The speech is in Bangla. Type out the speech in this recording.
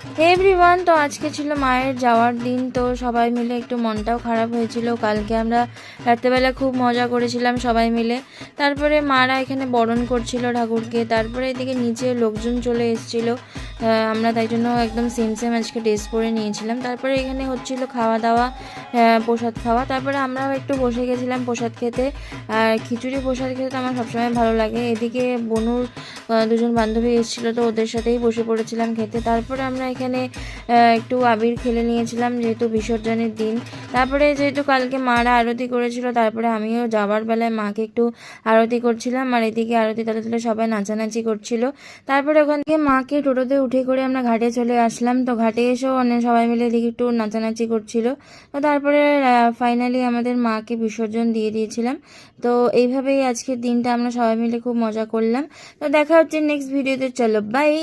হে এভরিওয়ান, তো আজকে ছিল মায়ের যাওয়ার দিন। তো সবাই মিলে একটু মনটাও খারাপ হয়েছিল। কালকে আমরা রাত্রেবেলা খুব মজা করেছিলাম সবাই মিলে। তারপরে মারা এখানে বরণ করছিল ঠাকুরকে। তারপরে এদিকে নিচে লোকজন চলে এসেছিল। আমরা তাই জন্য একদম সেম সেম আজকে ড্রেস পরে নিয়েছিলাম। তারপরে এখানে হচ্ছিল খাওয়া দাওয়া, প্রসাদ খাওয়া। তারপরে আমরাও একটু বসে গেছিলাম প্রসাদ খেতে। আর খিচুড়ি প্রসাদ খেতে তো আমার সবসময় ভালো লাগে। এদিকে বনুর দুজন বান্ধবী এসেছিলো, তো ওদের সাথেই বসে পড়েছিলাম খেতে। তারপরে আমরা এখানে একটু আবির খেলে নিয়েছিলাম যেহেতু বিসর্জনের দিন। তারপরে যেহেতু কালকে মারা আরতি করেছিল, তারপরে আমিও যাওয়ার বেলায় মাকে একটু আরতি করছিলাম। আর এদিকে আরতি তালে তালে সবাই নাচানাচি করছিল। তারপরে ওখান থেকে মাকে টোটোতে উঠে করে আমরা ঘাটে চলে আসলাম। তো ঘাটে এসেও সবাই মিলে এদিকে একটু নাচানাচি করছিল। তো তারপরে ফাইনালি আমাদের মাকে বিসর্জন দিয়ে দিয়েছিলাম। তো এইভাবেই আজকের দিনটা আমরা সবাই মিলে খুব মজা করলাম। তো দেখা হচ্ছে নেক্সট ভিডিওতে। চলো বাই।